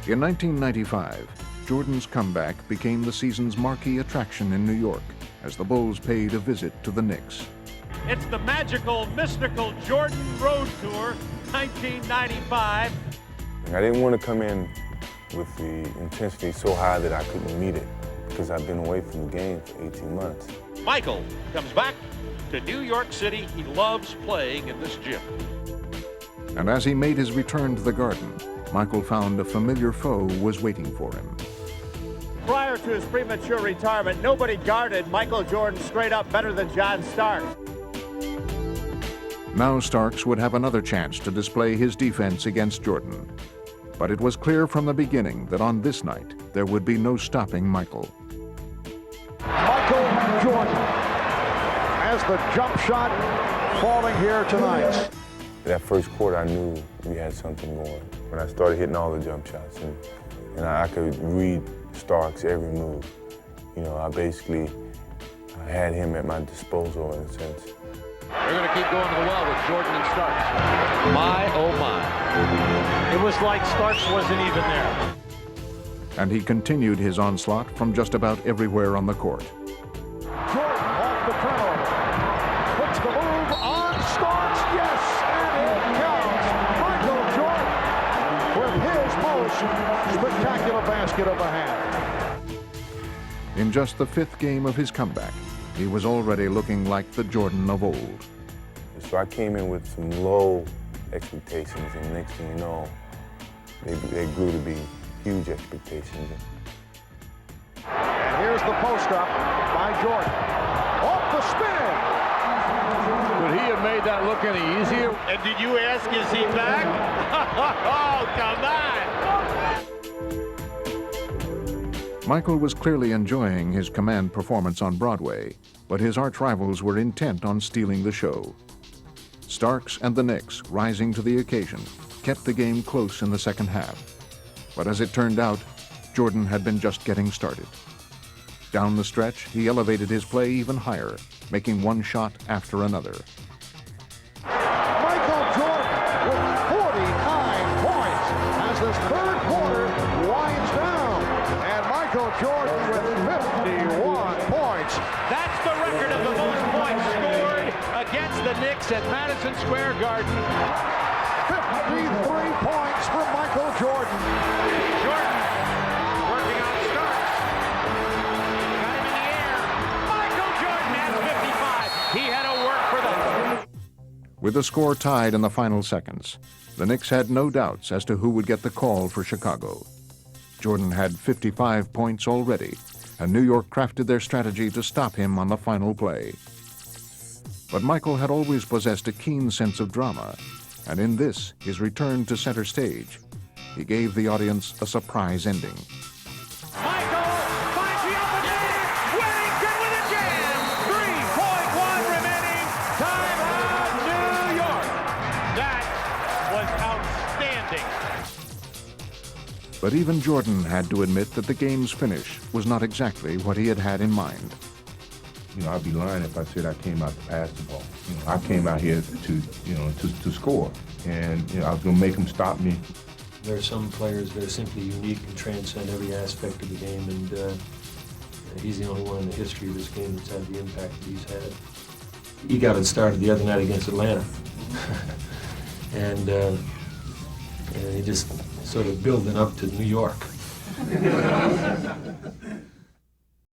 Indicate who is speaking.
Speaker 1: In 1995, Jordan's comeback became the season's marquee attraction in New York as the Bulls paid a visit to the Knicks.
Speaker 2: It's the magical, mystical Jordan Road Tour, 1995.
Speaker 3: I didn't want to come in with the intensity so high that I couldn't meet it because I've been away from the game for 18 months.
Speaker 2: Michael comes back to New York City. He loves playing in this gym.
Speaker 1: And as he made his return to the Garden, Michael found a familiar foe was waiting for him.
Speaker 4: Prior to his premature retirement, nobody guarded Michael Jordan straight up better than John Starks.
Speaker 1: Now Starks would have another chance to display his defense against Jordan. But it was clear from the beginning that on this night, there would be no stopping Michael.
Speaker 5: Michael Jordan has the jump shot falling here tonight.
Speaker 3: That first quarter, I knew we had something going. When I started hitting all the jump shots, and I could read Starks' every move. You know, I basically had him at my disposal in a sense.
Speaker 2: They're going to keep going to the well with Jordan and Starks. My, oh my.
Speaker 4: It was like Starks wasn't even there.
Speaker 1: And he continued his onslaught from just about everywhere on the court.
Speaker 5: Jordan off the turnover. Puts the move on Starks. Yes, and it counts. Michael Jordan with his most spectacular basket of the half.
Speaker 1: In just the fifth game of his comeback, he was already looking like the Jordan of old.
Speaker 3: So I came in with some low expectations, and next thing you know, they grew to be huge expectations.
Speaker 5: And here's the post-up by Jordan. Off the spin!
Speaker 6: Could he have made that look any easier?
Speaker 4: And did you ask, is he back? Oh, come on!
Speaker 1: Michael was clearly enjoying his command performance on Broadway, but his arch rivals were intent on stealing the show. Starks and the Knicks, rising to the occasion, kept the game close in the second half. But as it turned out, Jordan had been just getting started. Down the stretch, he elevated his play even higher, making one shot after another.
Speaker 5: Michael Jordan with 49 points as this third quarter winds down. And Michael Jordan with 51 points.
Speaker 2: That's the record of the most points scored against the Knicks at Madison Square Garden.
Speaker 5: 53 points for Michael Jordan.
Speaker 2: Jordan working on Starks. Got him in the air. Michael Jordan has 55. He had to work for that.
Speaker 1: With the score tied in the final seconds, the Knicks had no doubts as to who would get the call for Chicago. Jordan had 55 points already, and New York crafted their strategy to stop him on the final play. But Michael had always possessed a keen sense of drama, and in this, his return to center stage, he gave the audience a surprise ending.
Speaker 2: Michael finds the open net. Wellington with a jam. 3.1 remaining. Timeout, New York. That was outstanding.
Speaker 1: But even Jordan had to admit that the game's finish was not exactly what he had had in mind.
Speaker 7: You know, I'd be lying if I said I came out to pass the ball. You know, I came out here to score, and I was going to make them stop me.
Speaker 8: There are some players that are simply unique and transcend every aspect of the game, and he's the only one in the history of this game that's had the impact that he's had. He got it started the other night against Atlanta, and he just sort of building up to New York.